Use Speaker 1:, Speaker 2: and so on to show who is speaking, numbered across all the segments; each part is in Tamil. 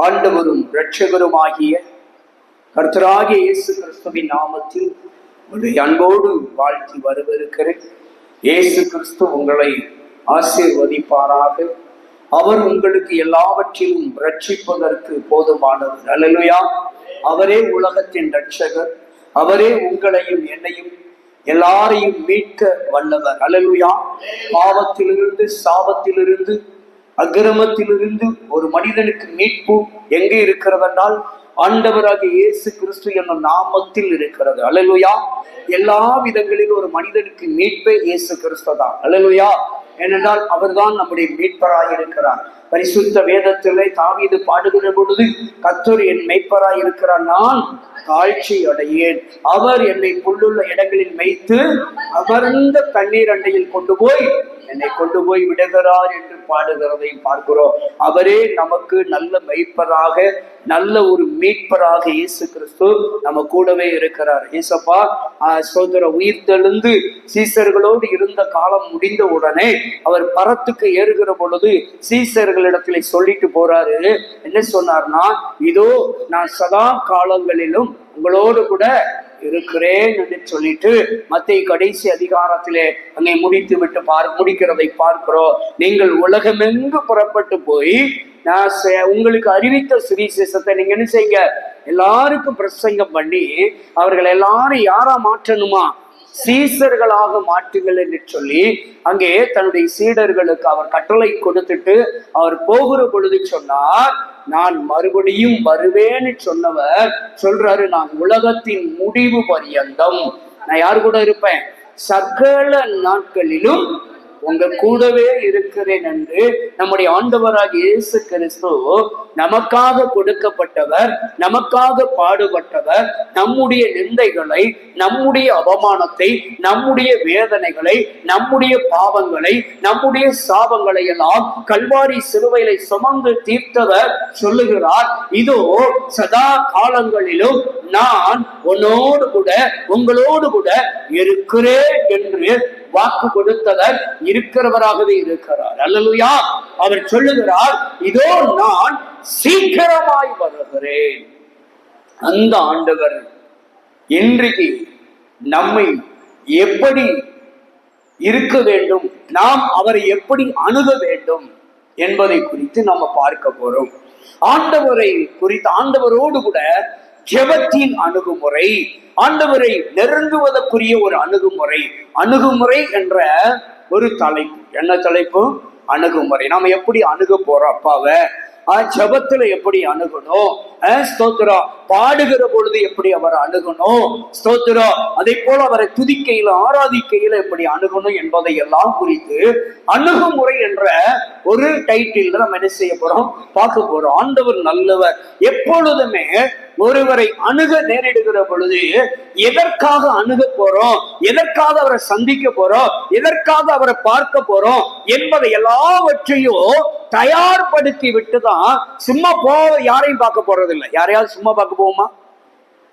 Speaker 1: ஆண்டவரும் இரட்சகருமாகிய கர்த்தராகிய இயேசு கிறிஸ்துவின் நாமத்தில் உங்களுடைய அன்போடு வாழ்த்தி வரவிருக்கிறேன். இயேசு கிறிஸ்து உங்களை ஆசீர்வதிப்பாராக. அவர் உங்களுக்கு எல்லாவற்றிலும் ரட்சிப்பதற்கு போதுமானவர். அல்லேலூயா. அவரே உலகத்தின் இரட்சகர். அவரே உங்களையும் என்னையும் எல்லாரையும் மீட்க வல்லவர். அல்லேலூயா. பாவத்திலிருந்து, சாபத்திலிருந்து, அக்கிரமத்திலிருந்து ஒரு மனிதனுக்கு மீட்பு எங்கே இருக்கிறதென்றால் ஆண்டவராகிய இயேசு கிறிஸ்து என்னும் நாமத்தில் இருக்கிறது. அல்லேலூயா. எல்லா விதங்களிலும் ஒரு மனிதனுக்கு மீட்பே இயேசு கிறிஸ்து தான். அல்லேலூயா. ஏனென்றால் அவர்தான் நம்முடைய மீட்பராய் இருக்கிறார். பரிசுத்த வேதத்திலே தாவீது பாடுகிற பொழுது, கர்த்தர் என் மேய்ப்பராய் இருக்கிறார், நான் தாழ்ச்சி அடையேன். அவர் என்னை புல்லுள்ள இடங்களில் மேய்த்து அமர்ந்த தண்ணீர் அண்டையில் என்னை கொண்டு போய் விடுகிறார் என்று பாடுகிறதை பார்க்கிறோம். அவரே நமக்கு நல்ல மேய்ப்பராக, நல்ல ஒரு மீட்பராக இயேசு கிறிஸ்து நம்ம கூடவே இருக்கிறார். ஏசப்பா சோதர உயிர்த்தெழுந்து சீசர்களோடு இருந்த காலம் முடிந்த உடனே அவர் பரத்துக்கு ஏறுகிற பொழுது சீசர்களிடத்துல சொல்லிட்டு போறாரு. என்ன சொன்னார்னா, இதோ நான் சதா காலங்களிலும் உங்களோடு கூட இருக்கிறேன் என்று சொல்லிட்டு மத்தேயு கடைசி அதிகாரத்திலே அங்கே முடித்து விட்டு முடிக்கிறதை பார்க்கிறோம். நீங்கள் உலகமெங்கு புறப்பட்டு போய் நான் உங்களுக்கு அறிவித்த சுவிசேஷத்தை நீங்க என்ன செய்யுங்க, எல்லாருக்கும் பிரசங்கம் பண்ணி அவர்கள் எல்லாரும் யாரா மாற்றணுமா, சீசர்களாக மாற்றுங்கள் என்று சொல்லி அங்கே தன்னுடைய சீடர்களுக்கு அவர் கட்டளை கொடுத்துட்டு அவர் போகிற பொழுது சொன்னார், நான் மறுபடியும் வருவேன்னு சொன்னவர் சொல்றாரு, நான் உலகத்தின் முடிவு பரியந்தம் நான் யாரு கூட இருப்பேன், சகல நாட்களிலும் உங்க கூடவே இருக்கிறேன் என்று நம்முடைய ஆண்டவராகிய இயேசு கிறிஸ்து நமக்காக கொடுக்கப்பட்டவர், நமக்காக பாடுபட்டவர். நம்முடைய நிந்தைகளை, நம்முடைய அவமானத்தை, நம்முடைய வேதனைகளை, நம்முடைய பாவங்களை, நம்முடைய சாபங்களை எல்லாம் கல்வாரி சிலுவையிலே சுமந்து தீர்த்தவர் சொல்லுகிறார், இதோ சதா காலங்களிலும் நான் உன்னோடு கூட உங்களோடு கூட இருக்கிறேன் என்று வாக்கு கொடுத்தவர் இருக்கிறவராகவே இருக்கிறார். அல்லேலூயா. அவர் சொல்லுகிறார், இதோ நான் சீக்கிரமாய் வருகிறேன். அந்த ஆண்டவர் இன்றைக்கு நம்மை எப்படி இருக்க வேண்டும், நாம் அவரை எப்படி அணுக வேண்டும் என்பதை குறித்து நம்ம பார்க்க போறோம். ஆண்டவரை குறித்து, ஆண்டவரோடு கூட ஜெபத்தின் அணுகுமுறை, ஆண்டவரை நெருங்குவதற்குரிய ஒரு அணுகுமுறை என்ற ஒரு தலைப்பு. என்ன தலைப்பு? அணுகுமுறை. நாம எப்படி அணுக போறோம் அப்பாவை? ஜெபத்துல எப்படி அணுகணும்? ஸ்தோத்திரம். பாடுகிற பொழுது எப்படி அவரை அணுகணும்? ஸ்தோத்திரம். அதே போல அவரை துதிக்கையில, ஆராதிக்கையில எப்படி அணுகணும் என்பதை எல்லாம் குறித்து அணுகுமுறை என்ற ஒரு டைட்டில் நம்ம என்ன செய்ய போறோம், பார்க்க போறோம். ஆண்டவர் நல்லவர். எப்பொழுதுமே ஒருவரை அணுக நேரிடுகிற பொழுது எதற்காக அணுக போறோம், எதற்காக அவரை சந்திக்க போறோம், எதற்காக அவரை பார்க்க போறோம் என்பதை எல்லாவற்றையும் தயார்படுத்தி விட்டுதான் சும்மா போக யாரையும் பார்க்க போறது இல்லை. யாரையாவது சும்மா பார்க்க போவோமா?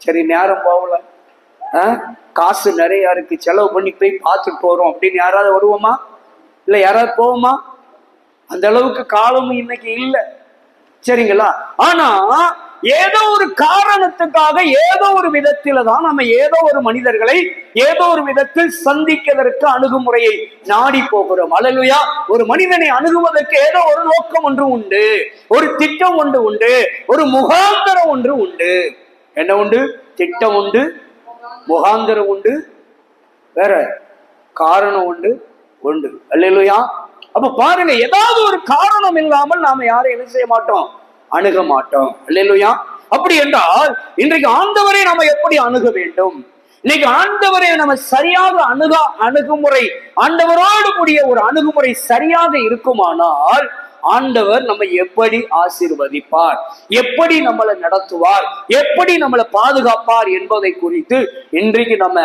Speaker 1: சரி, நேரம் போகல, காசு நிறைய இருக்கு, செலவு பண்ணி போய் பார்த்துட்டு போறோம் அப்படின்னு யாராவது வருவோமா? இல்ல, யாராவது போவோமா? அந்த அளவுக்கு காலமும் இன்னைக்கு இல்லை. சரிங்களா? ஆனா ஏதோ ஒரு காரணத்துக்காக, ஏதோ ஒரு விதத்தில தான் நம்ம ஏதோ ஒரு மனிதர்களை ஏதோ ஒரு விதத்தில் சந்திக்கிறதற்கு அணுகுமுறையை நாடி போகிறோம். அல்லேலூயா. ஒரு மனிதனை அணுகுவதற்கு ஏதோ ஒரு நோக்கம் ஒன்று உண்டு, ஒரு திட்டம் ஒன்று உண்டு, ஒரு முகாந்தரம் ஒன்று உண்டு. என்ன உண்டு? திட்டம் உண்டு, முகாந்தரம் உண்டு, வேற காரணம் உண்டு. அல்லேலூயா. அப்ப பாருங்க, ஏதாவது ஒரு காரணம் இல்லாமல் நாம யாரையும் என்ன செய்ய மாட்டோம், அணுக மாட்டோம். அல்லேலூயா. அப்படி என்றால் இன்றைக்கு ஆண்டவரை நாம எப்படி அணுக வேண்டும்? இன்னைக்கு ஆண்டவரை நம்ம சரியாக அணுகுமுறை, ஆண்டவரோடு கூடிய ஒரு அணுகுமுறை சரியாக இருக்குமானால் ஆண்டவர் நம்ம எப்படி ஆசீர்வதிப்பார், எப்படி நம்மளை நடத்துவார், எப்படி நம்மளை பாதுகாப்பார் என்பதை குறித்து இன்றைக்கு நம்ம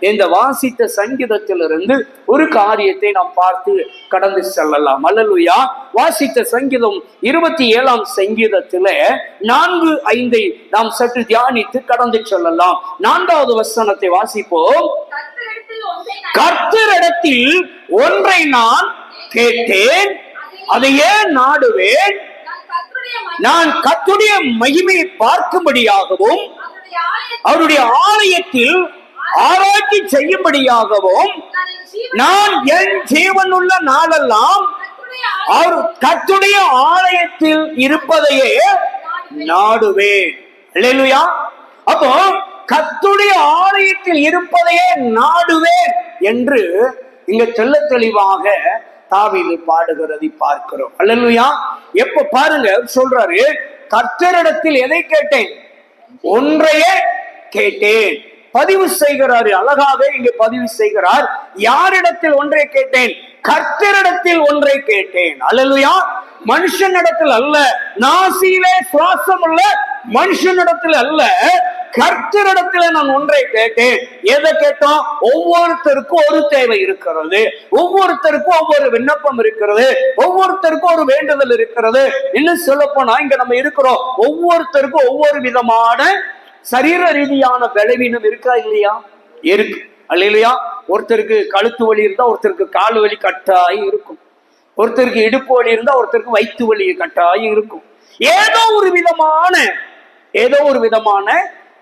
Speaker 1: இந்த வாசித்த சங்கீதத்திலிருந்து ஒரு காரியத்தை நாம் பார்த்து கடந்து செல்லலாம். அல்லேலூயா. வாசித்த சங்கீதம் 27ஆம் சங்கீதத்தில 4-5 நாம் சற்று தியானித்து கடந்து செல்லலாம். 4வது வசனத்தை வாசிப்போம். கர்த்தரிடத்தில் ஒன்றை நான் கேட்டேன், அதையே நாடுவேன், நான் கர்த்தருடைய மகிமையை பார்க்கும்படியாகவும் அவருடைய ஆலயத்தில் ஆராய்ச்சி செய்யும்படியாகவும் நான் என் ஜீவனுள்ள நாளெல்லாம் அவர் கர்த்தருடைய ஆலயத்தில் இருப்பதையே நாடுவேன். அல்லேலூயா. அப்போ கர்த்தருடைய ஆலயத்தில் இருப்பதையே நாடுவேன் என்று இங்க தெள்ள தெளிவாக தாவீது பாடுகிறதை பார்க்கிறோம். அல்லேலூயா. எப்ப பாருங்க சொல்றாரு, கர்த்தரிடத்தில் எதை கேட்டேன்? ஒன்றையே கேட்டேன். பதிவு செய்கிறாரு, அழகாக இங்க பதிவு செய்கிறார். யாரிடத்தில் ஒன்றை கேட்டேன்? கர்த்தரிடத்தில் ஒன்றை கேட்டேன். அல்லேலூயா. மனுஷனிடத்தில் அல்ல, நாசியிலே சுவாசம் உள்ள மனுஷனிடத்தில் அல்ல, கர்த்தரிடத்துல நான் ஒன்றை கேட்டேன். எதை கேட்டோம்? ஒவ்வொருத்தருக்கும் ஒரு தேவை இருக்கிறது, ஒவ்வொருத்தருக்கும் ஒவ்வொரு விண்ணப்பம் இருக்கிறது, ஒவ்வொருத்தருக்கும் ஒரு வேண்டுதல் இருக்கிறது. இன்னும் சொல்ல போனா இங்க நம்ம இருக்கிறோம், ஒவ்வொருத்தருக்கும் ஒவ்வொரு விதமான சரீர ரீதியான பலவீனம் இருக்கா இல்லையா? இருக்கு. அல்லேலூயா. ஒருத்தருக்கு கழுத்து வலி இருந்தா ஒருத்தருக்கு கால் வலி கட்டாயம் இருக்கும், ஒருத்தருக்கு இடுப்பு வலி இருந்தா ஒருத்தருக்கு வயிற்று வலி கட்டாயம் இருக்கும். ஏதோ ஒரு விதமான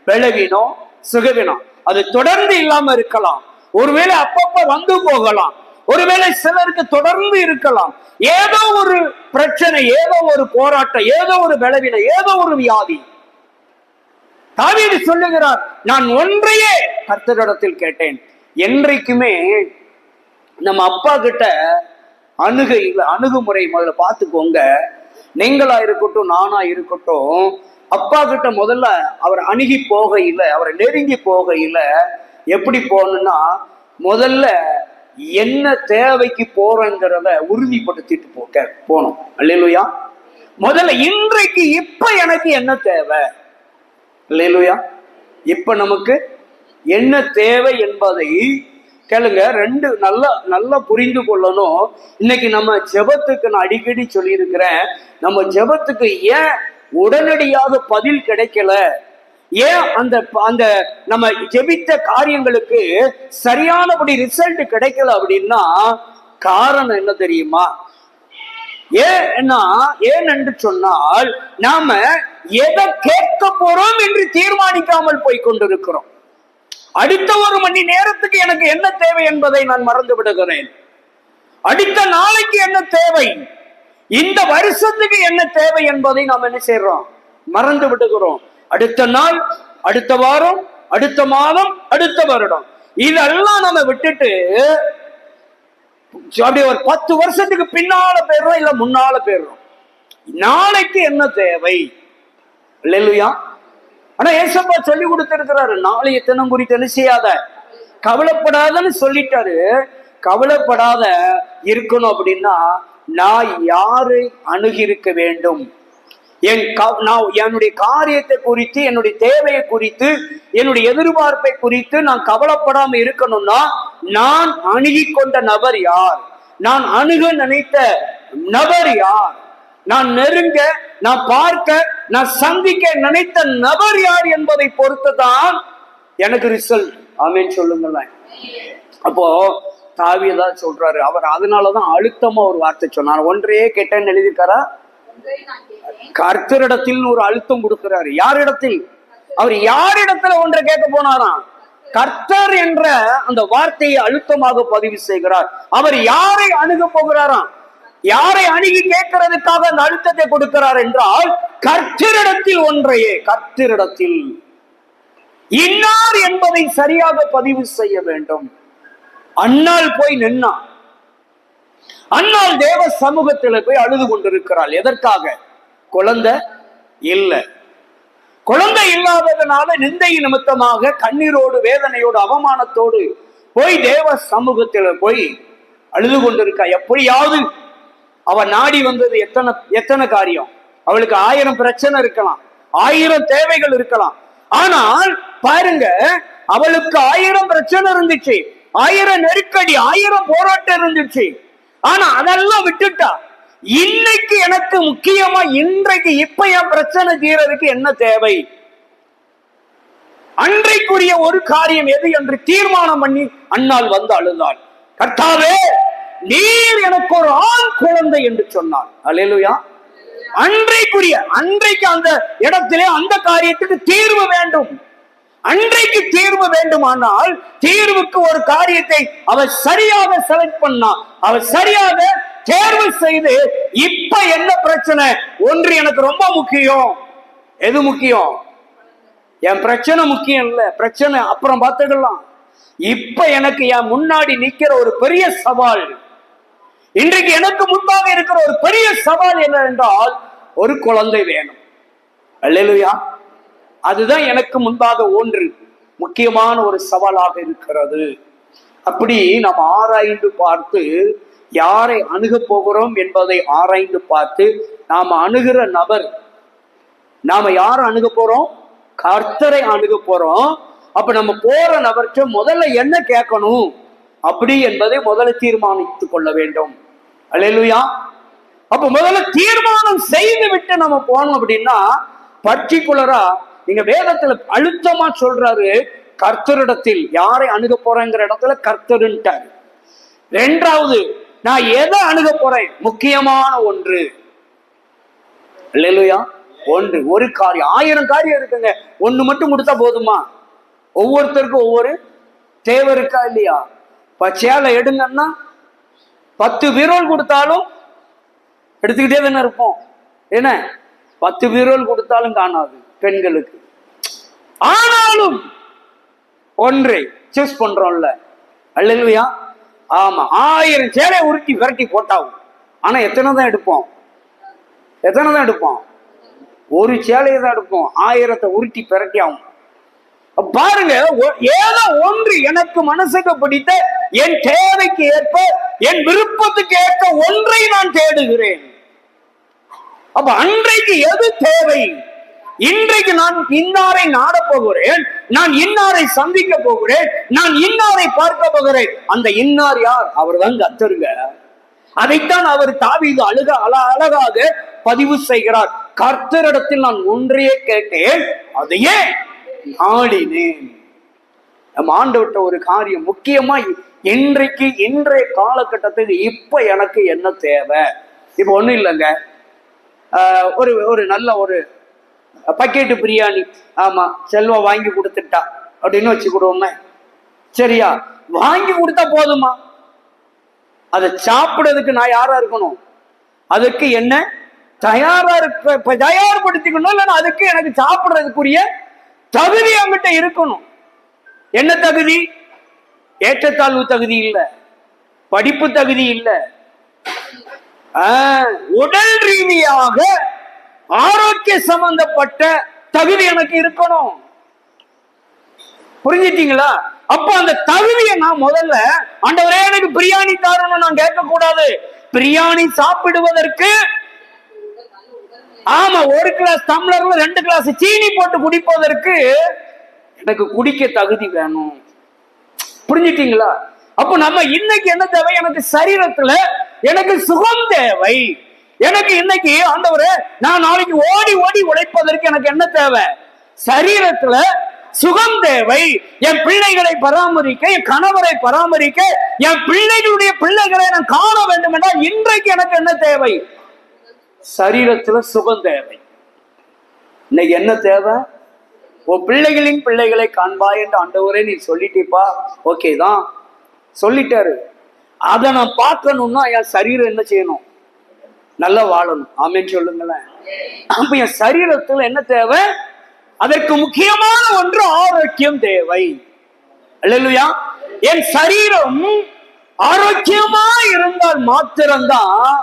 Speaker 1: பலவீனம், சுகவீனம் அது தொடர்ந்து இல்லாம இருக்கலாம். ஒருவேளை அப்பப்ப வந்து போகலாம், ஒருவேளை சிலருக்கு தொடர்ந்து இருக்கலாம். ஏதோ ஒரு பிரச்சனை, ஏதோ ஒரு போராட்டம், ஏதோ ஒரு பலவீனம், ஏதோ ஒரு வியாதி. தாவீது சொல்லுகிறார், நான் ஒன்றையே கர்த்தரிடத்தில் கேட்டேன். என்றைக்குமே நம்ம அப்பா கிட்ட அணுகுமுறை முதல்ல பார்த்துக்கோங்க. நீங்களா இருக்கட்டும், நானா இருக்கட்டும், அப்பா கிட்ட முதல்ல அவர் அணுகி போகையில, அவரை நெருங்கி போகையில எப்படி போகணும்னா, முதல்ல என்ன தேவைக்கு போறோங்கிறத உறுதிப்படுத்திட்டு போனோம். அல்லேலூயா. முதல்ல இன்றைக்கு இப்ப எனக்கு என்ன தேவை? அல்லேலூயா. இப்ப நமக்கு என்ன தேவை என்பதை கேளுங்க. ரெண்டு நல்லா புரிந்து கொள்ளணும். இன்னைக்கு நம்ம ஜெபத்துக்கு நான் அடிக்கடி சொல்லி இருக்கிறேன், நம்ம ஜெபத்துக்கு ஏன் உடனடியாக பதில் கிடைக்கல, ஏன் அந்த நம்ம ஜெபித்த காரியங்களுக்கு சரியானபடி ரிசல்ட் கிடைக்கல அப்படின்னா காரணம் என்ன தெரியுமா? ஏன் என்று சொன்னால், நாம எதை கேட்க போறோம் என்று தீர்மானிக்காமல் போய் கொண்டிருக்கிறோம். அடுத்த ஒரு மணி நேரத்துக்கு எனக்கு என்ன தேவை என்பதை நான் மறந்து விடுகிறேன். அடுத்த நாளைக்கு என்ன தேவை, இந்த வருஷத்துக்கு என்ன தேவை என்பதை நாம் என்ன செய்யறோம்? மறந்து விடுகிறோம். அடுத்த நாள், அடுத்த வாரம், அடுத்த மாதம், அடுத்த வருடம், இதெல்லாம் நம்ம விட்டுட்டு அப்படி ஒரு 10 வருஷத்துக்கு பின்னால போயிடுறோம், இல்ல முன்னால போயிடுறோம். நாளைக்கு என்ன தேவை? அல்லேலூயா. ஆனா ஏசப்பா சொல்லி கொடுத்திருக்கிறாரு, நாளைய தினம் குறித்து என்ன செய்யாத, கவலைப்படாதன்னு சொல்லிட்டாரு. கவலைப்படாத இருக்கணும் அப்படின்னா நான் யாரை அணுகி இருக்க வேண்டும்? என்னுடைய காரியத்தை குறித்து, என்னுடைய தேவையை குறித்து, என்னுடைய எதிர்பார்ப்பை குறித்து நான் கவலைப்படாம இருக்கணும்னா நான் அணுகி கொண்ட நபர் யார்? நான் அணுக நினைத்த நபர் யார்? நான் நெருங்க, நான் பார்க்க, நான் சந்திக்க நினைத்த நபர் யார் என்பதை பொறுத்துதான் எனக்கு ரிசல்ட். ஆமேன் சொல்லுங்களேன். அப்போ தாவீதுதான் சொல்றாரு, அவர் அதனாலதான் அழுத்தமா ஒரு வார்த்தை சொன்னார். ஒன்றையே கேட்டேன்னு எழுதியிருக்காரா? கர்த்தரிடத்தில் ஒரு அழுத்தம் கொடுக்கிறாரு. யாரிடத்தில்? அவர் யாரிடத்துல ஒன்றை கேட்க போனாராம்? கர்த்தர் என்ற அந்த வார்த்தையை அழுத்தமாக பதிவு செய்கிறார். அவர் யாரை அணுக போகிறாராம்? யாரை அணுகி கேட்கிறதுக்காக அந்த அழுத்தத்தை கொடுக்கிறார் என்றால் கர்த்தரிடத்தில் ஒன்றையே, கர்த்தரிடத்தில் இன்னார் என்பதை சரியாக பதிவு செய்ய வேண்டும். அன்னாள் போய் நின்னா, அன்னாள் தேவ சமூகத்தில் போய் அழுது கொண்டிருக்கிறாள். எதற்காக? குழந்தை இல்லை. குழந்தை இல்லாததுனால நிந்தை நிமித்தமாக கண்ணீரோடு, வேதனையோடு, அவமானத்தோடு போய் தேவ சமூகத்தில் போய் அழுது கொண்டிருக்கா. எப்படியாவது அவ நாடி வந்தது எத்தனை காரியம். அவளுக்கு 1000 பிரச்சனை இருக்கலாம், 1000 தேவைகள் இருக்கலாம். ஆனால் பாருங்க, அவளுக்கு 1000 பிரச்சனை இருந்துச்சு, 1000 நெருக்கடி, 1000 போராட்டம் இருந்துச்சு. ஆனா அதெல்லாம் விட்டுட்டா. இன்னைக்கு எனக்கு முக்கியமா, இன்றைக்கு இப்ப என் பிரச்சனை தீரதுக்கு என்ன தேவை, அன்றைக்குரிய ஒரு காரியம் எது என்று தீர்மானம் பண்ணி அன்னாள் வந்து அழுதாள். கர்த்தாவே, நீர் எனக்கு ஒரு ஆண் குழந்தை என்று சொன்னார். அல்லேலூயா. அன்றைக்கு அந்த இடத்திலே அந்த காரியத்துக்கு தீர்வு வேண்டும். அன்றைக்கு தீர்வு வேண்டுமானால் தீர்வுக்கு ஒரு காரியத்தை அவர் சரியாக செலக்ட் பண்ணா, அவர் சரியாக தேர்வு செய்து, இப்ப என்ன பிரச்சனை, ஒன்று எனக்கு ரொம்ப முக்கியம். எது முக்கியம்? என் பிரச்சனை முக்கியம் இல்ல, பிரச்சனை அப்புறம் பார்த்துக்கலாம். இப்ப எனக்கு என் முன்னாடி நிக்கிற ஒரு பெரிய சவால், இன்றைக்கு எனக்கு முன்பாக இருக்கிற ஒரு பெரிய சவால் என்ன என்றால், ஒரு குழந்தை வேணும். அல்லேலூயா. அதுதான் எனக்கு முன்பாக ஒன்று முக்கியமான ஒரு சவாலாக இருக்கிறது. அப்படி நாம் ஆராய்ந்து பார்த்து யாரை அணுக போகிறோம் என்பதை ஆராய்ந்து பார்த்து, நாம அணுகிற நபர், நாம யாரை அணுக போறோம்? கர்த்தரை அணுக போறோம். அப்ப நம்ம போற நபர்கிட்ட முதல்ல என்ன கேட்கணும் அப்படி என்பதை முதல்ல தீர்மானித்துக் கொள்ள வேண்டும். அல்லேலூயா. அப்ப முதல்ல தீர்மானம் செய்து விட்டு நம்ம போனோம் அப்படின்னா, பர்டிகுலரா நீங்க வேதத்துல அழுத்தமா சொல்றாரு, கர்த்தரிடத்தில் யாரை அணுக போறேங்கிற இடத்துல கர்த்தருன்ட்டாரு. ரெண்டாவது, நான் எதை அணுக போறேன்? முக்கியமான ஒன்று. அல்லேலூயா. ஒன்று, ஒரு காரியம். 1000 காரியம் இருக்குங்க, ஒண்ணு மட்டும் கொடுத்தா போதுமா? ஒவ்வொருத்தருக்கும் ஒவ்வொரு தேவை இருக்கா இல்லையா? சேலை எடுங்கன்னா 10 பீரோல் கொடுத்தாலும் எடுத்துக்கிட்டே தானே இருப்போம். என்ன, 10 பீரோல் கொடுத்தாலும் காணாது பெண்களுக்கு. ஆனாலும் ஒன்றை சூஸ் பண்றோம்ல. அல்லேலூயா. ஆமா, 1000 சேலை உருட்டி விரட்டி போட்டாவும், ஆனா எத்தனை தான் எடுப்போம்? ஒரு சேலையை தான் எடுப்போம், 1000 உருட்டி விரட்டி ஆகும். பாருங்க, ஏதோ ஒன்று எனக்கு மனசுக்கு பிடித்த, என் தேவைக்கு ஏற்ப, என் விருப்பத்துக்கு ஏற்ப ஒன்றை நான் தேடுகிறேன். அப்ப அன்றைக்கு எது தேவை? இன்றைக்கு நான் இன்னாரை நாட போகிறேன், நான் இன்னாரை சந்திக்க போகிறேன், நான் இன்னாரை பார்க்க போகிறேன். அந்த இன்னார் யார்? அவர் தான் கர்த்தருங்க. அதைத்தான் அவர் தாவீது அழகாக பதிவு செய்கிறார். கர்த்தரிடத்தில் நான் ஒன்றையே கேட்டேன், அதையே நாடினேன். நம்ம ஆண்டவர்ட்ட ஒரு காரியம் முக்கியமா இன்றைய காலகட்டத்துக்கு இப்ப எனக்கு என்ன தேவை? இப்ப ஒண்ணும் இல்லைங்க, ஒரு நல்ல ஒரு பக்கெட்டு பிரியாணி, ஆமா செல்வா வாங்கி கொடுத்துட்டா அப்படின்னு வச்சுக்கிடுவோமே, சரியா? வாங்கி கொடுத்தா போதுமா? அதை சாப்பிடுறதுக்கு நான் யாரா இருக்கணும்? அதுக்கு என்ன தயார்படுத்திக்கணும். இல்லைன்னா அதுக்கு எனக்கு சாப்பிடுறதுக்குரிய தகுதி அவங்கிட்ட இருக்கணும். என்ன தகுதி? ஏற்றத்தாழ்வு தகுதி இல்ல, படிப்பு தகுதி இல்ல, உடல் ரீதியாக ஆரோக்கிய சம்பந்தப்பட்ட தகுதி எனக்கு இருக்கணும். புரிஞ்சிட்டீங்களா? அப்ப அந்த தகுதியை நான் முதல்ல, ஆண்டவரே எனக்கு பிரியாணி தரணும் நான் கேட்க கூடாது. பிரியாணி சாப்பிடுவதற்கு, ஆமா, 1 கிளாஸ் டம்ளர்ல 2 கிளாஸ் சீனி போட்டு குடிப்பதற்கு எனக்கு குடிக்க தகுதி வேணும். புரிஞ்சிட்டீங்களா? அப்ப நம்ம இன்னைக்கு என்ன தேவை? எனக்கு சரீரத்துல எனக்கு சுகம் தேவை. எனக்கு இன்னைக்கு ஆண்டவரே, நான் நாளைக்கு ஓடி ஓடி உழைப்பதற்கு எனக்கு என்ன தேவை? சரீரத்துல சுகம் தேவை. என் பிள்ளைகளை பராமரிக்க, என் கணவரை பராமரிக்க, என் பிள்ளைகளுடைய பிள்ளைகளை நான் காண வேண்டும் என்றால் இன்றைக்கு எனக்கு என்ன தேவை? சரீரத்துல சுகம் தேவை. இன்னைக்கு என்ன தேவை? உன் பிள்ளைகளின் பிள்ளைகளை காண்பாய் என்று ஆண்டவரே நீ சொல்லிட்டீப்பா, ஓகே தான் சொல்லிட்டாரு. அதை நான் பார்க்கணும்னா என் சரீரம் என்ன செய்யணும்? நல்லா வாழணும். ஆமேன்னு சொல்லுங்களேன். அப்ப என் சரீரத்துல என்ன தேவை? அதற்கு முக்கியமான ஒன்று ஆரோக்கியம் தேவை. அல்லேலூயா. என் சரீரம் ஆரோக்கியமா இருந்தால் மாத்திரம்தான்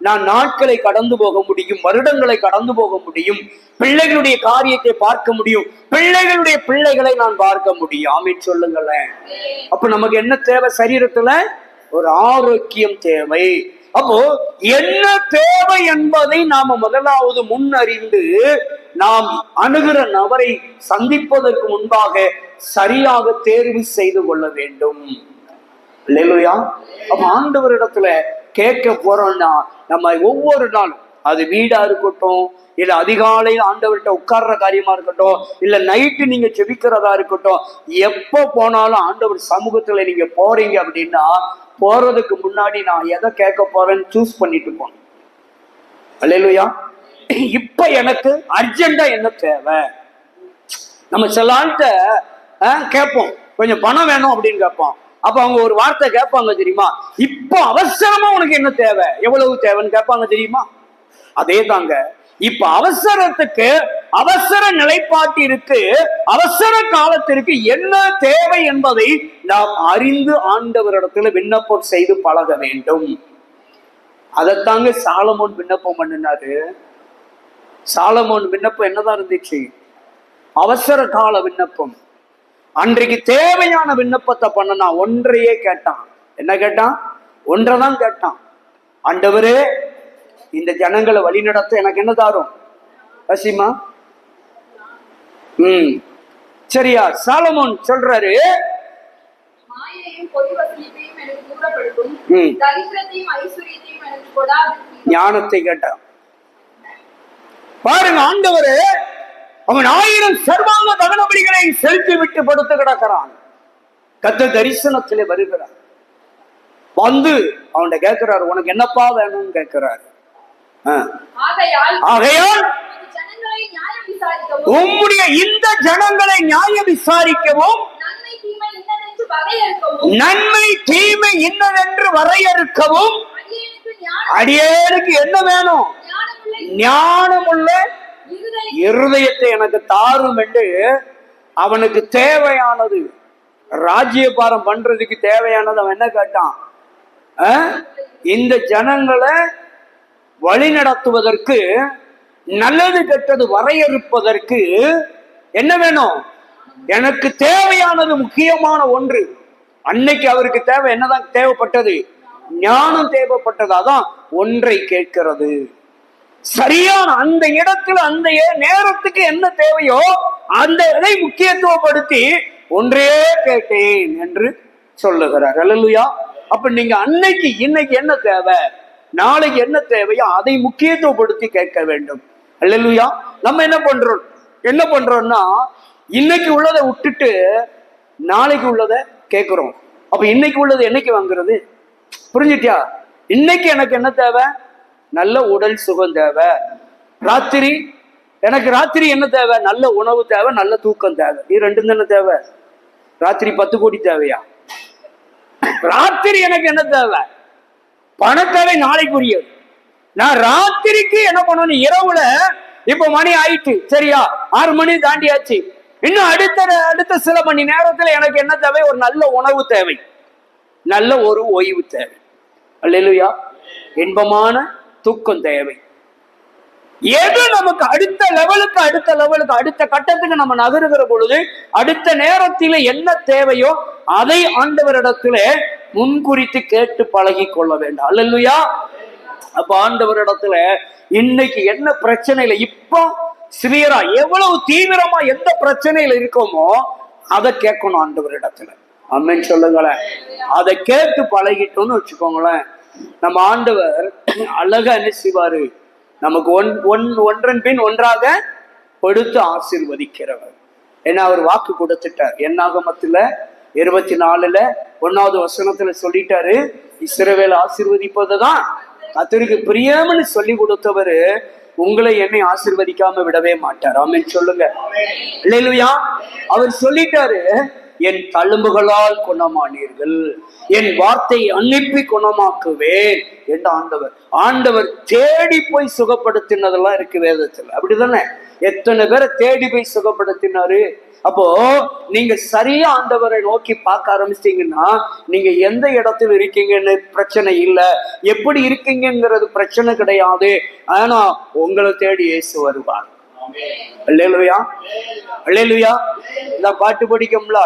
Speaker 1: நான் நாட்களை கடந்து போக முடியும், வருடங்களை கடந்து போக முடியும், பிள்ளைகளுடைய காரியத்தை பார்க்க முடியும், பிள்ளைகளுடைய பிள்ளைகளை நான் பார்க்க முடியும். ஆமீன் சொல்லுங்களேன். அப்ப நமக்கு என்ன தேவை? சரீரத்துல ஒரு ஆரோக்கியம் தேவை. அப்போ என்ன தேவை என்பதை நாம முதலாவது முன்னறிந்து நாம் அணுகிற நபரை சந்திப்பதற்கு முன்பாக சரியாக தேர்வு செய்து கொள்ள வேண்டும். அல்லேலூயா. அப்ப ஆண்டவரிடத்துல கேட்க போறோம்னா, நம்ம ஒவ்வொரு நாளும், அது வீடா இருக்கட்டும், இல்ல அதிகாலையில் ஆண்டவர்கிட்ட உட்கார்ற காரியமா இருக்கட்டும், இல்ல நைட்டு நீங்க செபிக்கிறதா இருக்கட்டும், எப்ப போனாலும் ஆண்டவர் சமூகத்துல நீங்க போறீங்க அப்படின்னா, போறதுக்கு முன்னாடி நான் எதை கேட்க போறேன்னு சூஸ் பண்ணிட்டு போனோம். அல்லேலூயா. இப்ப எனக்கு அர்ஜென்டா என்ன தேவை? நம்ம சில ஆள்கிட்ட கேட்போம், கொஞ்சம் பணம் வேணும் அப்படின்னு கேட்போம். அப்ப அவங்க ஒரு வார்த்தை கேட்பாங்க தெரியுமா, இப்போ அவசரமா உனக்கு என்ன தேவை, எவ்வளவு தேவைன்னு கேட்பாங்க தெரியுமா? அதே தாங்க, இப்ப அவசரத்துக்கு அவசர நிலைப்பாட்டிற்கு அவசர காலத்திற்கு என்ன தேவை என்பதை நாம் அறிந்து ஆண்டவரிடத்துல விண்ணப்பம் செய்து பழக வேண்டும். அதைத்தாங்க சாலமோன் விண்ணப்பம் பண்ணினாரு. சாலமோன் விண்ணப்பம் என்னதான் இருந்துச்சு? அவசர கால விண்ணப்பம். அன்றைக்கு தேவையான விண்ணப்பத்தை பண்ணனா ஒன்றையே கேட்டான். என்ன கேட்டான்? ஒன்றைதான் கேட்டான். ஆண்டவரே, இந்த ஜனங்களை வழி நடத்த எனக்கு என்ன தாரும்? ரசிமா சரியா? சாலமோன் சொல்றாரு, ஞானத்தை கேட்டான். பாருங்க, ஆண்டவரே அவன் 1000 சர்வாங்க தகன பலிகளை செலுத்தி விட்டு படுத்து கிடக்கிறான். கர்த்தர் தரிசனத்திலே வருகிறார். வந்து அவன்கிட்ட கேட்கிறாரு, உனக்கு என்னப்பா வேணும்னு கேட்கிறாரு. ஆகையால் உம்முடைய இந்த ஜனங்களை நியாயம் விசாரிக்கவும் நன்மை தீமை இன்னதென்று வரையறுக்கவும் அடியேனுக்கு என்ன வேணும்? ஞானமுள்ள இருதயத்தை எனக்கு தாரும் என்று அவனுக்கு தேவையானது, ராஜ்யபாரம் பண்றதுக்கு தேவையானது அவன் என்ன கேட்டான்? இந்த ஜனங்களை வழி நடத்துவதற்கு, நல்லது கெட்டது வரையறுப்பதற்கு என்ன வேணும்? எனக்கு தேவையானது முக்கியமான ஒன்று. அன்னைக்கு அவருக்கு தேவை என்னதான் தேவைப்பட்டது? ஞானம் தேவைப்பட்டதாதான் ஒன்றை கேட்கிறது. சரியான அந்த இடத்துல அந்த நேரத்துக்கு என்ன தேவையோ அந்த இதை முக்கியத்துவப்படுத்தி ஒன்றே கேட்டேன் என்று சொல்லுகிறார். அல்லேலூயா. அப்ப நீங்க அன்னைக்கு இன்னைக்கு என்ன தேவை, நாளைக்கு என்ன தேவையோ அதை முக்கியத்துவப்படுத்தி கேட்க வேண்டும். அல்லேலூயா. நம்ம என்ன பண்றோம்னா இன்னைக்கு உள்ளதை விட்டுட்டு நாளைக்கு உள்ளதை கேட்கிறோம். அப்ப இன்னைக்கு உள்ளது என்னைக்கு வாங்குறது? புரிஞ்சுட்டியா? இன்னைக்கு எனக்கு என்ன தேவை? நல்ல உடல் சுகம் தேவை. எனக்கு ராத்திரி என்ன தேவை? நல்ல உணவு தேவை, நல்ல தூக்கம் தேவை. இது ரெண்டும் தானே தேவை. ராத்திரி 10 கோடி தேவையா? ராத்திரி எனக்கு என்ன தேவை? பணத்தேவை நாளைக்குரியது. நான் ராத்திரிக்கு என்ன பண்ணணும்? இரவுல இப்ப மணி ஆயிட்டு, சரியா? 6 மணி தாண்டியாச்சு. இன்னும் அடுத்த சில மணி நேரத்துல எனக்கு என்ன தேவை? ஒரு நல்ல உணவு தேவை, நல்ல ஒரு ஓய்வு தேவை. அல்லேலூயா. இன்பமான தூக்கம் தேவை. எது நமக்கு அடுத்த லெவலுக்கு அடுத்த கட்டத்துக்கு நம்ம நகருகிற பொழுது அடுத்த நேரத்தில் என்ன தேவையோ அதை ஆண்டவரிடத்துல முன்குறித்து கேட்டு பழகி கொள்ள வேண்டும். அல்லேலூயா. அப்ப ஆண்டவரிடத்துல இன்னைக்கு என்ன பிரச்சனையில, இப்போ சிவியரா எவ்வளவு தீவிரமா எந்த பிரச்சனையில இருக்கோமோ அதை கேட்கணும் ஆண்டவரிடத்துல. ஆமென் சொல்லுங்களேன். அதை கேட்டு பழகிட்டோம்னு வச்சுக்கோங்களேன், நம்ம ஆண்டவர் அழகா என்ன செய்வாரு? நமக்கு ஒன்றன் பின் ஒன்றாக கொடுத்து ஆசீர்வதிக்கிறவர். ஏன்னா அவர் வாக்கு கொடுத்துட்டார். என்னாகமத்துல 24 1வது வசனத்துல சொல்லிட்டாரு, இஸ்ரவேல் ஆசீர்வதிப்பதுதான் கர்த்தருக்கு பிரியம்னு சொல்லி கொடுத்தவரு உங்களை என்னை ஆசீர்வதிக்காம விடவே மாட்டார். ஆமென் சொல்லுங்க. அல்லேலூயா. அவர் சொல்லிட்டாரு, என் தழும்புகளால் குணமானீர்கள், என் வார்த்தை அனுப்பி குணமாக்குவேன் என்று ஆண்டவர் தேடி போய் சுகப்படுத்தினதெல்லாம் இருக்கு வேதத்துல. அப்படிதானே? எத்தனை பேரை தேடி போய் சுகப்படுத்தினாரு. அப்போ நீங்க சரியா ஆண்டவரை நோக்கி பார்க்க ஆரம்பிச்சிட்டீங்கன்னா நீங்க எந்த இடத்துல இருக்கீங்கன்னு பிரச்சனை இல்லை, எப்படி இருக்கீங்கிறது பிரச்சனை கிடையாது. ஆனா உங்களை தேடி இயேசு வருவார். அல்லேலூயா. அல்லேலூயா. இந்த பாட்டு படிக்கும்ல,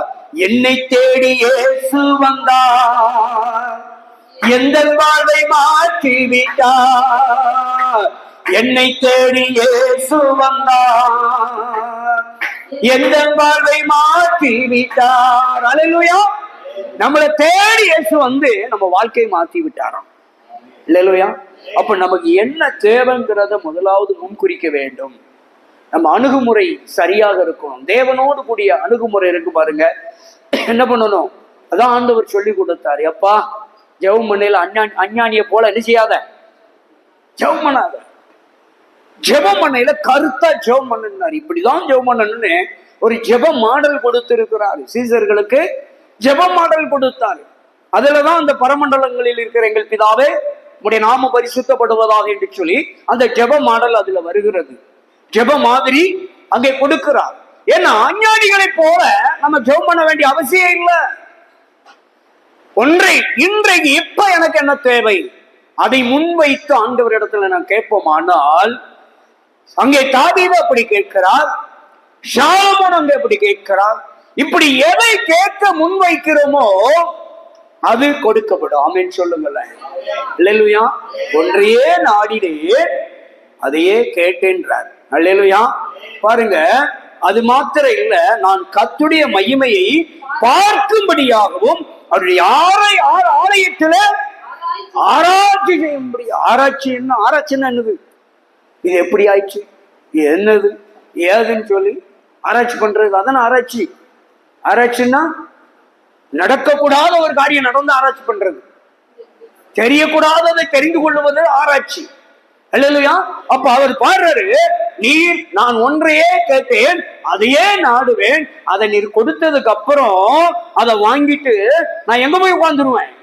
Speaker 1: என்னை தேடி இயேசு வந்தார், எந்த வாழ்வை மாற்றி விட்டார். என்னை தேடி இயேசு வந்தார், எந்த வாழ்வை மாற்றி விட்டார். அல்லேலூயா. நம்மளை தேடி இயேசு வந்து நம்ம வாழ்க்கையை மாற்றி விட்டாராம். அல்லேலூயா. அப்ப நமக்கு என்ன தேவைங்கிறத முதலாவது முன்குறிக்க வேண்டும். நம்ம அணுகுமுறை சரியாக இருக்கணும். தேவனோடு கூடிய அணுகுமுறை இருக்கு பாருங்க. என்ன பண்ணணும்? அதான் ஆண்டவர் சொல்லி கொடுத்தாரு. அப்பா, ஜெபம் பண்ணையில அஞ்ஞானிய போல என்ன செய்யாத, ஜெபம் பண்ணாத. ஜெபம் பண்ணையில கருத்தா ஜெபம் பண்ணார். இப்படிதான் ஜெபம் பண்ணணும்னு ஒரு ஜெப மாடல் கொடுத்திருக்கிறார். சீசர்களுக்கு ஜெப மாடல் கொடுத்தார். அதுலதான் அந்த பரமண்டலங்களில் இருக்கிற எங்கள் பிதாவே உடைய நாம பரிசுத்தப்படுவதாக என்று சொல்லி அந்த ஜெப மாடல் அதுல வருகிறது. ஜெப மாதிரி அங்கே கொடுக்கிறார். ஏன்னா அஞ்ஞானிகளை போல நம்ம ஜெபம் பண்ண வேண்டிய அவசியம் இல்லை. இன்றைக்கு இப்ப எனக்கு என்ன தேவை அதை முன்வைத்து ஆண்டவரிடத்துல நான் கேட்போமானால், அங்கே தாவீது அப்படி கேட்கிறார், சாலமோன் அங்கே அப்படி கேட்கிறார். இப்படி எதை கேட்க முன்வைக்கிறோமோ அது கொடுக்கப்படும். ஆமென் சொல்லுங்களேன். அல்லேலூயா. ஒன்றையே நாடினேன் அதையே கேட்டேன்றார். அல்லேலூயா. பாருங்க, அது மாத்திரம் இல்ல, நான் கர்த்தருடைய மகிமையை பார்க்கும்படியாகவும் அவருடைய ஆலயத்துல ஆராய்ச்சி செய்யும்படி. ஆராய்ச்சின்னா என்னது? இது எப்படி ஆயிடுச்சு, என்னது ஏதுன்னு சொல்லி ஆராய்ச்சி பண்றது அதான ஆராய்ச்சி. ஆராய்ச்சின்னா நடக்கக்கூடாத ஒரு காரியம் நடந்து ஆராய்ச்சி பண்றது, தெரியக்கூடாததை தெரிந்து கொள்வது ஆராய்ச்சி. அல்லேலூயா. அப்ப அவர் பாடுறாரு, நீர் நான் ஒன்றையே கேட்டேன் அதையே நாடுவேன், அதை நீர் கொடுத்ததுக்கு அப்புறம் அதை வாங்கிட்டு நான் எங்க போய் உட்கார்ந்துருவேன்?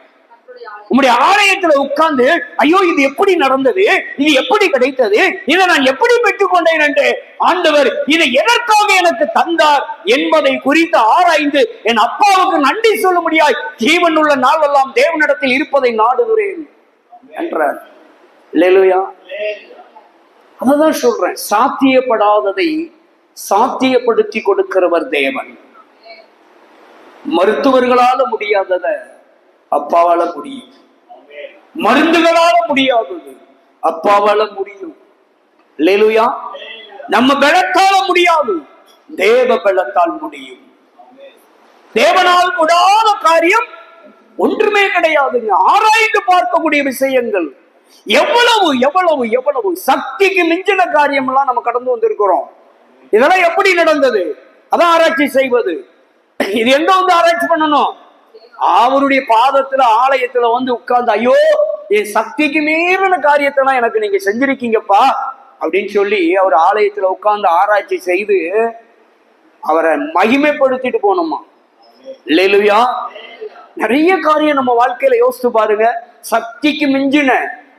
Speaker 1: உம்முடைய ஆலயத்துல உட்கார்ந்து ஐயோ இது எப்படி நடந்தது, இது எப்படி கிடைத்தது, இதை நான் எப்படி பெற்றுக்கொண்டேன் என்று ஆண்டவர் இதை எதற்காக எனக்கு தந்தார் என்பதை குறித்து ஆராய்ந்து என் அப்பாவுக்கு நன்றி சொல்ல முடியாது ஜீவன் உள்ள நாளெல்லாம் தேவனிடத்தில் இருப்பதை நாடுகிறேன் என்றார். அல்லேலூயா. அதான் சொல்றேன், சாத்தியப்படாததை சாத்தியப்படுத்தி கொடுக்கிறவர் தேவன். மருத்துவர்களால முடியாதத அப்பாவால முடியும், மருந்துகளால முடியாதது அப்பாவால முடியும். அல்லேலூயா. நம்ம பலத்தால முடியாது, தேவ பலத்தால் முடியும். தேவனால் கூடாத காரியம் ஒன்றுமே கிடையாதுங்க. ஆராய்ந்து பார்க்கக்கூடிய விஷயங்கள் எவ்வளவு எவ்வளவு எவ்வளவு சக்திக்கு மிஞ்சின காரியம் எல்லாம் நம்ம கடந்து வந்திருக்கிறோம். இதெல்லாம் எப்படி நடந்தது, அதான் ஆராய்ச்சி செய்வது. இது எங்க வந்து ஆராய்ச்சி பண்ணணும்? அவருடைய பாதத்துல ஆலயத்துல வந்து உட்கார்ந்து ஐயோ என் சக்திக்கு மீறின காரியத்தெல்லாம் எனக்கு நீங்க செஞ்சிருக்கீங்கப்பா அப்படின்னு சொல்லி அவர் ஆலயத்துல உட்கார்ந்து ஆராய்ச்சி செய்து அவரை மகிமைப்படுத்திட்டு போனோமா. அல்லேலூயா. நிறைய காரியம் நம்ம வாழ்க்கையில யோசித்து பாருங்க. சக்திக்கு மிஞ்சின,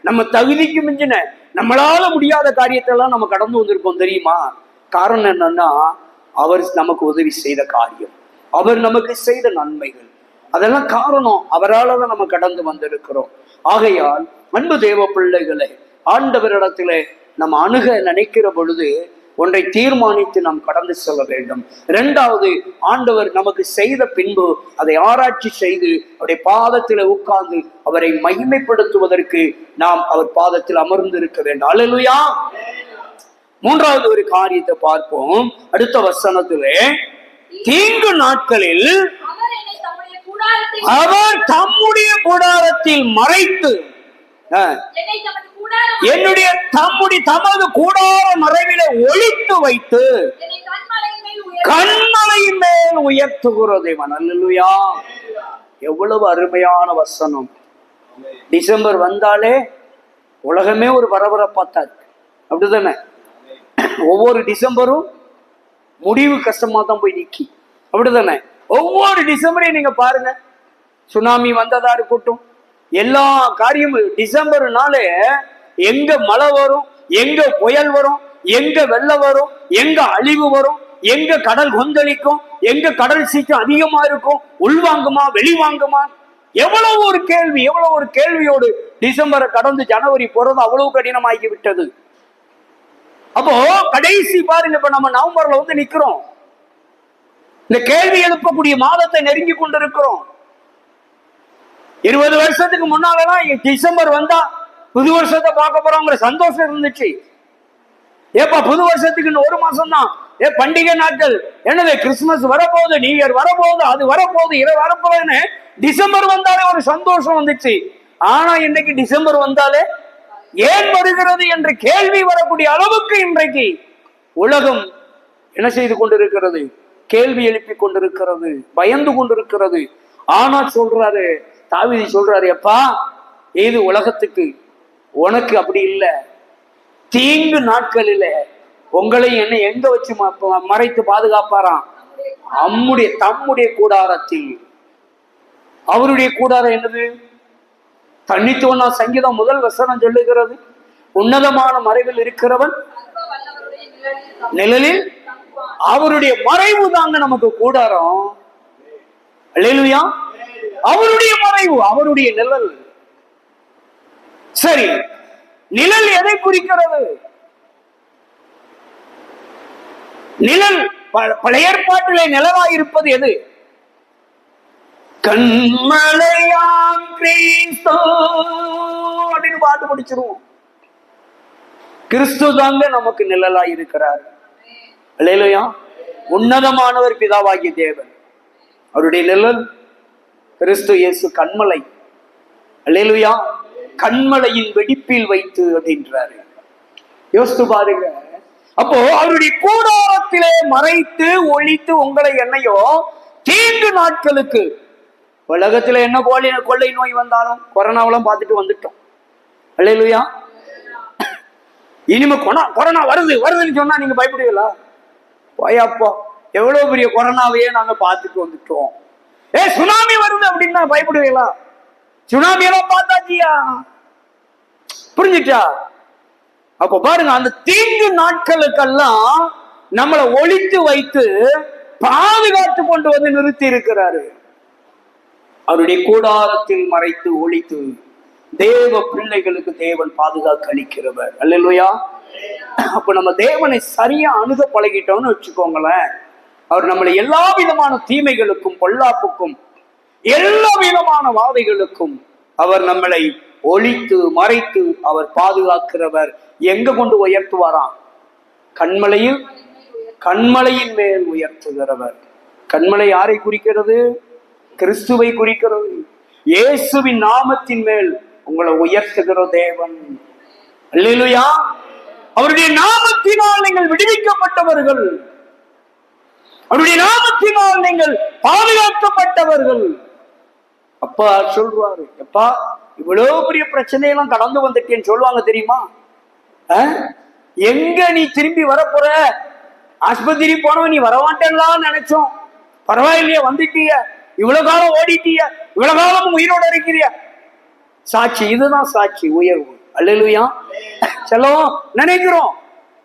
Speaker 1: நம்ம தகுதிக்கு மிஞ்சின, நம்மளால முடியாத காரியத்தெல்லாம் நம்ம கடந்து வந்திருக்கோம் தெரியுமா? காரணம் என்னன்னா, அவர் நமக்கு உதவி செய்த காரியம், அவர் நமக்கு செய்த நன்மைகள், அதெல்லாம் காரணம் அவரால் தான் நம்ம கடந்து வந்திருக்கிறோம். ஆகையால் அன்பு தேவ பிள்ளைகளை, ஆண்டவரிடத்திலே நம்ம அணுக நினைக்கிற பொழுது ஒன்றை தீர்மானித்து நாம் கடந்து செல்ல வேண்டும். இரண்டாவது, ஆண்டவர் நமக்கு செய்த பின்பு அதை ஆராய்ச்சி செய்து அவருடைய பாதத்தில் உட்கார்ந்து அவரை மகிமைப்படுத்துவதற்கு நாம் அவர் பாதத்தில் அமர்ந்து இருக்க வேண்டும். அல்லேலூயா. மூன்றாவது ஒரு காரியத்தை பார்ப்போம். அடுத்த வசனத்திலே, தீங்கு நாட்களில் அவர் தம்முடைய கூடாரத்தில் மறைத்து என்னுடைய தமது கூடார மறைவில ஒளித்து வைத்து கண்மலையின் மேல் உயர்த்துகிறது தேவன். அல்லேலூயா. எவ்வளவு அருமையான வசனம். டிசம்பர் வந்தாலே உலகமே ஒரு பரபரப்பாத்தா இருக்கு, அப்படிதானே? ஒவ்வொரு டிசம்பரும் முடிவு கஷ்டமா தான் போய் நிக்கி, அப்படிதானே? ஒவ்வொரு டிசம்பரையும் நீங்க பாருங்க, சுனாமி வந்ததா இருக்கட்டும், எல்லா காரியமும் டிசம்பர்னாலே எங்க மழை வரும், எங்க புயல் வரும், எங்க வெள்ளம் வரும், எங்க அழிவு வரும், எங்க கடல் கொந்தளிக்கும், எங்க கடல் சீற்றம் அதிகமா இருக்கும், உள்வாங்குமா வெளிவாங்குமா, எவ்வளவு ஒரு கேள்வி, எவ்வளவு ஒரு கேள்வியோடு டிசம்பரை கடந்து ஜனவரி போறது அவ்வளவு கடினமாகி விட்டது. அப்போ கடைசி பாருங்க, இப்ப நம்ம நவம்பர்ல வந்து நிக்கிறோம், இந்த கேள்வி எழுப்பக்கூடிய மாதத்தை நெருங்கி கொண்டிருக்கிறோம். 20 வருஷத்துக்கு முன்னாலதான் டிசம்பர் வந்தா புது வருஷத்தை பார்க்க போறோங்கிற சந்தோஷம் இருந்துச்சு. ஏப்பா புது வருஷத்துக்கு ஒரு மாசம் தான், பண்டிகை நாட்கள், என்னது கிறிஸ்துமஸ் வரப்போகுது, நியூ இயர் வரப்போகுது, அது வரப்போகுது, இதை வரப்போகுதுன்னு டிசம்பர் வந்தாலே ஒரு சந்தோஷம் வந்துச்சு. ஆனா இன்னைக்கு டிசம்பர் வந்தாலே ஏன் வருகிறது என்ற கேள்வி வரக்கூடிய அளவுக்கு இன்றைக்கு உலகம் என்ன செய்து கொண்டிருக்கிறது? கேள்வி எழுப்பி கொண்டிருக்கிறது, பயந்து கொண்டிருக்கிறது. ஆனா சொல்றாரு தாவீது, சொல்றாரு, எப்பா இது உலகத்துக்கு, உனக்கு அப்படி இல்லை. தீங்கு நாட்களில உங்களை என்ன எங்க வச்சு மறைத்து பாதுகாப்பாராம்? தம்முடைய கூடாரத்தில். அவருடைய கூடாரம் என்னது? தன்னித்துவனா சங்கீதம் 1 சொல்லுகிறது, உன்னதமான மறைவில் இருக்கிறவன் நிழலில். அவருடைய மறைவு தாங்க நமக்கு கூடாரம். அல்லேலூயா. அவருடைய மறைவு, அவருடைய நிழல். சரி, நிழல் எதை குறிக்கிறது? நிழல் பழைய ஏற்பாட்டிலே நிழலாயிருப்பது எது? கண்மலையாம் கிறிஸ்து அப்படின்னு பாட்டு படிச்சிருவோம். கிறிஸ்து தாங்க நமக்கு நிழலாய் இருக்கிறார். அல்லேலூயா. உன்னதமானவர் பிதாவாகிய தேவன், அவருடைய நிழல் கிறிஸ்து இயேசு கண்மலை. அல்லேலூயா. கண்மலையின் வெடிப்பில் வைத்து அப்படின்றாரு. யோசித்து பாருங்க. அப்போ அவருடைய கூடாரத்திலே மறைத்து ஒழித்து உங்களை என்னையோ தீங்கு நாட்களுக்கு. உலகத்துல என்ன கொள்ளை நோய் வந்தாலும் கொரோனாவெல்லாம் பார்த்துட்டு வந்துட்டோம். அல்லேலூயா. இனிமே கொரோனா வருதுன்னு சொன்னா நீங்க பயப்படுவீங்களா? போயாப்போ, எவ்வளவு பெரிய கொரோனாவையே நாங்க பார்த்துட்டு வந்துட்டோம். சுனாமி வருது அப்படின்னா பயப்படுவீங்களா? சுனாமி எல்லாம் பார்த்தாச்சியா? புரிஞ்சுட்டா? அப்ப பாருங்க, அந்த தீங்கு நாட்களுக்கெல்லாம் நம்மளை ஒழித்து வைத்து பாதுகாத்து கொண்டு வந்து நிறுத்தி இருக்கிறாரு. அவருடைய கூடாரத்தில் மறைத்து ஒழித்து தேவ பிள்ளைகளுக்கு தேவன் பாதுகாக்க அளிக்கிறவர். அல்லேலூயா. அப்ப நம்ம தேவனை சரியா அணுக பழகிட்டோம்னு வச்சுக்கோங்களேன், அவர் நம்மளை எல்லா விதமான தீமைகளுக்கும் பொல்லாப்புக்கும் எல்லா விதமான வாதைகளுக்கும் அவர் நம்மளை ஒழித்து மறைத்து அவர் பாதுகாக்கிறவர். எங்க கொண்டு உயர்த்துவாராம்? கண்மலையின் மேல் உயர்த்துகிறவர். கண்மலை யாரை குறிக்கிறது? கிறிஸ்துவை குறிக்கிறது. இயேசுவின் நாமத்தின் மேல் உங்களை உயர்த்துகிற தேவன். அல்லேலூயா. அவருடைய நாமத்தினால் நீங்கள் விடுவிக்கப்பட்டவர்கள், அவருடைய நாமத்தினால் நீங்கள் பாதுகாக்கப்பட்டவர்கள். அப்பா சொல்றாரு, எப்பா இவ்வளவு பெரிய பிரச்சனையெல்லாம் கடந்து வந்துட்டேன்னு சொல்லுவாங்க தெரியுமா? எங்க நீ திரும்பி வரப்போற? ஆஸ்பத்திரி போனவன் நீ வரமாட்டேன்லாம் நினைச்சோம், பரவாயில்லையா வந்துட்டிய, இவ்வளவு காலம் ஓடிட்டிய, இவ்வளவு காலம் உயிரோட இருக்கிறிய. சாட்சி, இதுதான் சாட்சி, உயர்வு. அல்லேலூயா. செல்லம் நினைக்கிறோம்,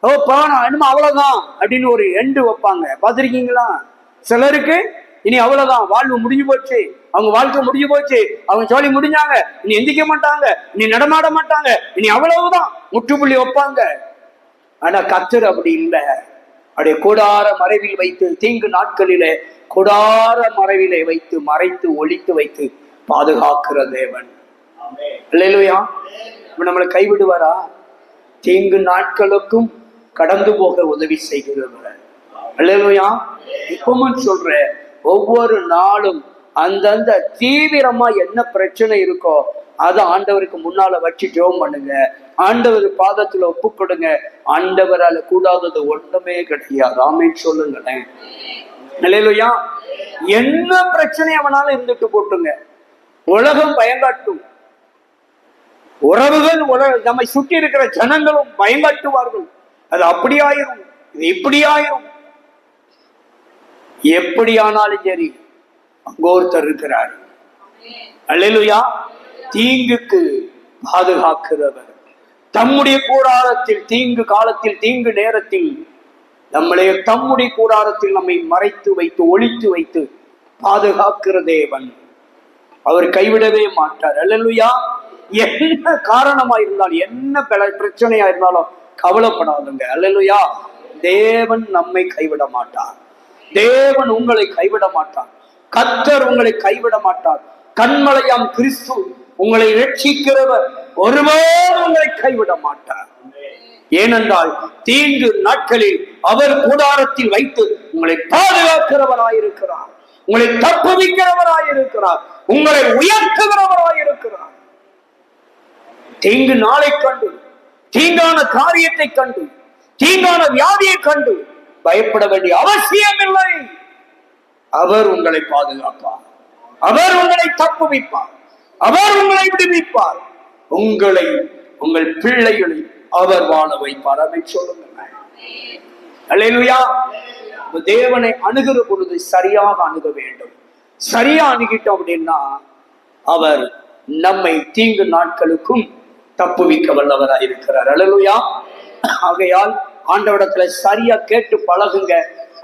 Speaker 1: ஓ பானா என்னமோ அவ்வளவுதான் அப்படின்னு ஒரு எண்டு வைப்பாங்க, பார்த்திருக்கீங்களா? சிலருக்கு இனி அவ்வளவுதான், வாழ்வு முடிஞ்சு போச்சு, அவங்க வாழ்க்கை முடிஞ்சு போச்சு, அவங்க ஜோலி முடிஞ்சாங்க, இனி எந்திக்க மாட்டாங்க, இனி நடமாட மாட்டாங்க, இனி அவ்வளவுதான் முற்றுப்புள்ளி வைப்பாங்க. ஆனா கர்த்தர் அப்படி இல்லை. அப்படியே கூடார மறைவில் வைத்து தீங்கு நாட்களிலே கூடார மறைவிலே வைத்து மறைத்து ஒழித்து வைத்து பாதுகாக்கிற தேவன். அல்லேலூயா. நம்மளை கைவிடுவாரா? தீங்கு நாட்களுக்கும் கடந்து போக உதவி செய்கிறவர். அல்லேலூயா. இப்பவும் சொல்ற, ஒவ்வொரு நாளும் அந்தந்த தீவிரமா என்ன பிரச்சனை இருக்கோ அதை ஆண்டவருக்கு முன்னால வச்சு ஜெபம் பண்ணுங்க, ஆண்டவர் பாதத்துல ஒப்பு கொடுங்க. ஆண்டவரால கூடாதது ஒண்ணுமே கிடையாது. ஆமென் சொல்லுங்களேன். அல்லேலூயா. என்ன பிரச்சனை அவனால இருந்துட்டு போட்டுங்க, உலகம் பயங்காட்டும், உறவுகள் நம்மை சுற்றி இருக்கிற ஜனங்களும் பயங்காட்டுவார்கள். அது அப்படி ஆயிரும், இது இப்படி ஆயிரும். எப்படி ஆனாலும் சரி, அங்க ஒருத்தர் இருக்கிறார். அல்லேலூயா. தீங்குக்கு பாதுகாக்கிறவர். தம்முடைய கூடாரத்தில் தீங்கு காலத்தில் தீங்கு நேரத்தில் நம்மளே தம்முடைய கூடாரத்தில் நம்மை மறைத்து வைத்து ஒளித்து வைத்து பாதுகாக்கிற தேவன். அவர் கைவிடவே மாட்டார். அல்லேலூயா. என்ன காரணமா இருந்தாலும், என்ன பிரச்சனையா இருந்தாலும் கவலைப்படாதுங்க. அல்லேலூயா. தேவன் நம்மை கைவிட மாட்டார். தேவன் உங்களை கைவிட மாட்டார். கர்த்தர் உங்களை கைவிட மாட்டார். கண்மலையாம் கிறிஸ்து உங்களை ரட்சிக்கிறவர் ஒருவரும் உங்களை கைவிட மாட்டார். ஏனென்றால் தீங்கு நாட்களில் அவர் கூடாரத்தில் வைத்து உங்களை பாதுகாக்கிறவராயிருக்கிறார், உங்களை தப்புவிக்கிறவராயிருக்கிறார், உங்களை உயர்த்துகிறவராயிருக்கிறார். தீங்கு நாளை கண்டு, தீங்கான காரியத்தை கண்டு, தீங்கான வியாதியை கண்டு பயப்பட வேண்டிய அவசியம் இல்லை. அவர் உங்களை பாதுகாப்பார், அவர் உங்களை தப்புவிப்பார், அவர் உங்களை விடுவிப்பார். உங்களை, உங்கள் பிள்ளைகளை அவர் வாழ வைப்பார். அதை சொல்லுங்க. அல்லேலூயா. தேவனை அணுகிற பொழுது சரியாக அணுக வேண்டும். சரியா அணுகிட்டோம் அப்படின்னா அவர் நம்மை தீங்கு நாட்களுக்கும் தப்புவிக்க வல்லவராக இருக்கிறார். அல்லேலூயா. ஆகையால் ஆண்டவரிடத்துல சரியா கேட்டு பழகுங்க.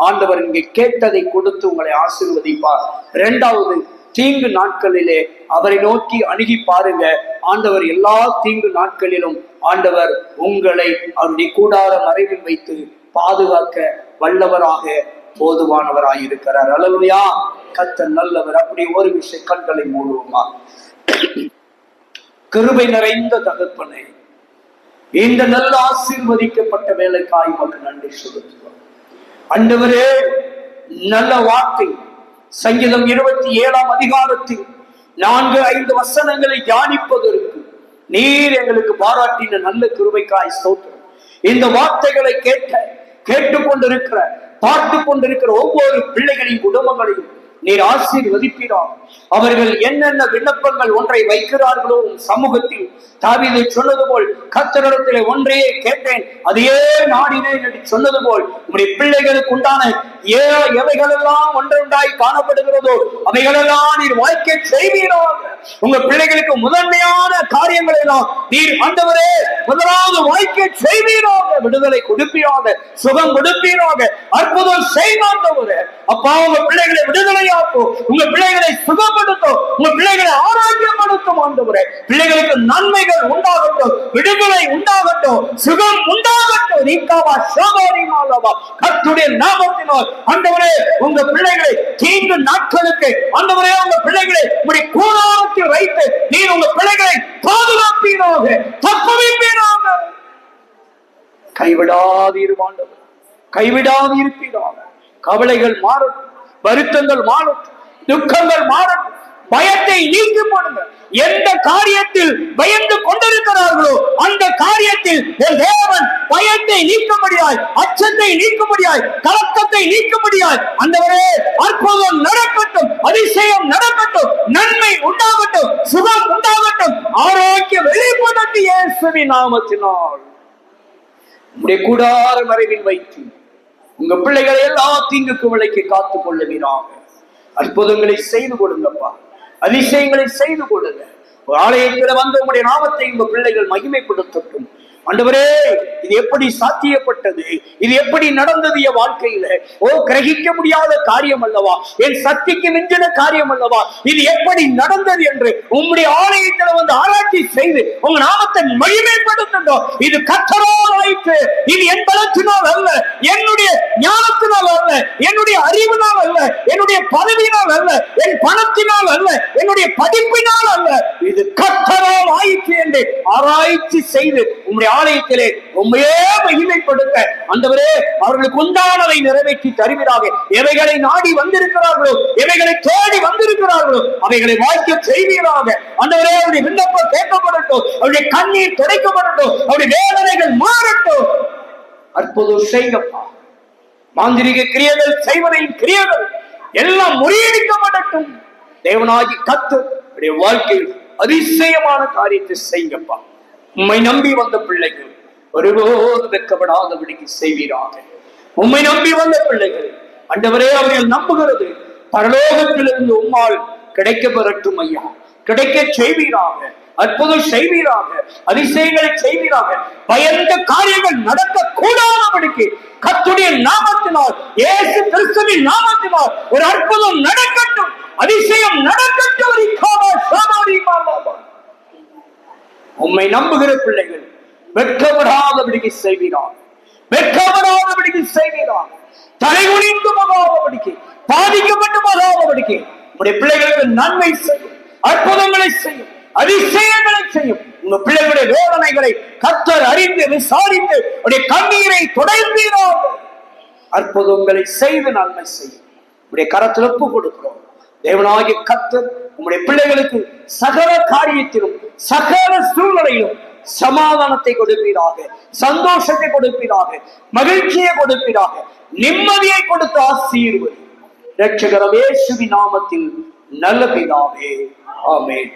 Speaker 1: ஆண்டவர் இங்கே கேட்டதை கொடுத்து உங்களை ஆசீர்வதிப்பார். இரண்டாவது, தீங்கு நாட்களிலே அவரை நோக்கி அணுகி பாருங்க. ஆண்டவர் எல்லா தீங்கு நாட்களிலும் ஆண்டவர் உங்களை அவருடைய கூடார மறைவில் வைத்து பாதுகாக்க வல்லவராக போதுவானவராக இருக்கிறார். அல்லேலூயா. கர்த்தர் நல்லவர். அப்படி ஒரு விஷயம், கண்களை மூடுவோமா. கிருபை நிறைந்த தகப்பனே, இந்த நல்ல ஆசீர்வதிக்கப்பட்ட வேலைக்காய் மக்கள் நன்றி செலுத்துவோம். ஆண்டவரே, நல்ல வார்த்தை சங்கீதம் 27 அதிகாரத்தில் 4-5 வசனங்களை தியானிப்பதற்கு நீர் எங்களுக்கு பாராட்டின நல்ல கிருபைக்காய் ஸ்தோத்திரம். இந்த வார்த்தைகளை கேட்டுக்கொண்டிருக்கிற பார்த்து கொண்டிருக்கிற ஒவ்வொரு பிள்ளைகளின் குடும்பங்களையும் நீர் ஆசீர்வதிப்பீராக. அவர்கள் என்னென்ன விண்ணப்பங்கள் ஒன்றை வைக்கிறார்களோ சமூகத்தில் தாவீது சொன்னது போல், கர்த்தரிடத்திலே ஒன்றையே கேட்டேன் அதையே நாடினேன் என்று சொன்னது போல், உங்களுடைய பிள்ளைகளுக்கு உண்டான எவைகளெல்லாம் ஒன்றொன்றாய் காணப்படுகிறதோ அவைகளெல்லாம் நீர் வாய்க்க செய்வீராக. உங்க பிள்ளைகளுக்கு முதன்மையான காரியங்கள் எல்லாம் நீர் ஆண்டவரே முதலாவது வாய்க்க செய்வீராக. விடுதலை கொடுப்பீராக, சுகம் கொடுப்பீராக, அற்புதம் செய்வாண்டவரே. அப்பா, உங்க பிள்ளைகளை விடுதலையாக்கும், உங்க பிள்ளைகளை சுகப்படுத்தும், உங்க பிள்ளைகளை ஆரோக்கியப்படுத்தும் ஆண்டவரே. பிள்ளைகளுக்கு நன்மைகள் உண்டாகட்டும், விடுதலை உண்டாகட்டும், சுகம் உண்டாகட்டும். நீக்காவா சோபாரி மாலவா கர்த்தருடைய நாமத்தினால் ஆண்டவரே உங்க பிள்ளைகளை தீங்கு நாட்களுக்கு ஆண்டவரே உங்க பிள்ளைகளை உங்களுடைய கூடாரத்தில் வைத்து நீர் உங்க பிள்ளைகளை பாதுகாப்பீராக, தப்புவிப்பீராக. கைவிடாதீருமாண்டவர், கைவிடாதிருப்பீராக. கவலைகள் மாறட்டும், வருத்தங்கள் மாறட்டும், துக்கங்கள் மாறட்டும், பயத்தை நீக்கி போடுங்க. எந்த காரியத்தில் பயந்து கொண்டிருக்கிறார்களோ அந்த காரியத்தில் என் தேவன் பயத்தை நீக்க முடியாது, அச்சத்தை நீக்க முடியாது, கலக்கத்தை நீக்க முடியாது. ஆண்டவரே, அற்புதம் நடக்கட்டும், அதிசயம் நடக்கட்டும், நன்மை உண்டாகட்டும், சுகம் உண்டாகட்டும், ஆரோக்கியம் வெளிப்படட்டும் இயேசுவின் நாமத்தினால். உங்களுடைய கூடார மறைவில் வைத்து உங்க பிள்ளைகளை எல்லா தீங்குக்கு விலைக்கு காத்துக் கொள்ளுவீராக. அற்புதங்களை செய்து கொடுங்கப்பா, அதிசயங்களை செய்து கொடுங்க. ஆலயத்தில் வந்து உங்களுடைய நாமத்தை உங்க பிள்ளைகள் மகிமைப்படுத்தட்டும். ஆண்டவரே, இது எப்படி சாத்தியப்பட்டது, இது எப்படி நடந்தது என் வாழ்க்கையில? கிரகிக்க முடியாத காரியம் அல்லவா, என் சக்திக்கு மிஞ்சின காரியம் அல்லவா, இது எப்படி நடந்தது என்று உங்களுடைய ஆலயத்தில் வந்து ஆராய்ச்சி செய்து உங்க நாமத்தை மகிமைப்படுத்தட்டும். இது கர்த்தரால் ஆயிற்று, இது என் பலத்தினால் அல்ல, என்னுடைய ஞானத்தினால் அல்ல, என்னுடைய அறிவினால் அல்ல, என்னுடைய பதவியினால் அல்ல, என் பணத்தினால் அல்ல, என்னுடைய படிப்பினால் அல்ல, இது கர்த்தரால் ஆயிற்று என்று ஆராய்ச்சி செய்து உங்களுடைய ஆலயத்திலே உண்மையே மகிமைப்படுத்த ஆண்டவரே அவர்களுக்கு உண்டானதை நிறைவேற்றி தருவீராக. எவைகளை நாடி வந்திருக்கிறார்களோ, எவைகளை தேடி வந்திருக்கிறார்களோ அவைகளை வாய்க்க செய்வீராக. ஆண்டவரே, அவருடைய விண்ணப்பம் கேட்கப்படட்டும், அவருடைய கண்ணீர் துடைக்கப்படட்டும், அவருடைய வேதனைகள் மாறட்டும். அற்புதம் செய்யப்பா. மாந்திரிக கிரியைகள் செய்வதையும் கிரியைகள் எல்லாம் முறியடிக்கப்படட்டும். தேவனாகி கர்த்தர் வாழ்க்கையில் அதிசயமான காரியத்தை செய்யப்பா. உம்மை நம்பி வந்த பிள்ளைகள் ஒருபோது வெட்கப்படாதபடிக்கு செய்வீராக. உம்மை நம்பி வந்த பிள்ளைகள் ஆண்டவரே அவர்கள் நம்புகிறது பரலோகத்திலிருந்து உம்மால் கிடைக்க பெறட்டும் ஐயா, கிடைக்க செய்வீராக. அற்புதம் செய்வீராக, அதிசயங்களை செய்வீராக. பயந்த காரியங்கள் நடக்க கூடாதபடிக்கு கர்த்தருடைய நாமத்தினால், இயேசு கிறிஸ்துவின் நாமத்தினால் ஒரு அற்புதம் நடக்கட்டும், அதிசயம் நடக்கட்டும். உம்மை நம்புகிற பிள்ளைகள் வெட்கப்படாதபடிக்கு செய்வீராக, வெட்கப்படாதபடிக்கு செய்வீராக. தலைகுனிந்து போகாதபடிக்கு, பாதிக்கப்பட்டு போகாதபடிக்கு உங்களுடைய பிள்ளைகளுக்கு நன்மை செய்யும், அற்புதங்களை செய்யும், அதிசயங்களை செய்யும். உங்க பிள்ளைகளுடைய வேதனைகளை கர்த்தர் அறிந்து விசாரித்து உடைய கண்ணீரை துடைப்பீராக. அற்புதங்களை செய்து நன்மை செய்யும். உடைய கரத்தில் ஒப்பு கொடுக்கிறோம். தேவனாகிய கர்த்தர் உங்களுடைய பிள்ளைகளுக்கு சகல காரியத்திலும் சகல சூழ்நிலையிலும் சமாதானத்தை கொடுப்பீராக, சந்தோஷத்தை கொடுப்பீராக, மகிழ்ச்சியை கொடுப்பீராக, நிம்மதியை கொடுத்து ஆசீர்வதி. இரட்சகர் இயேசுவின் நாமத்தில் நல்ல பிதாவே, ஆமென்.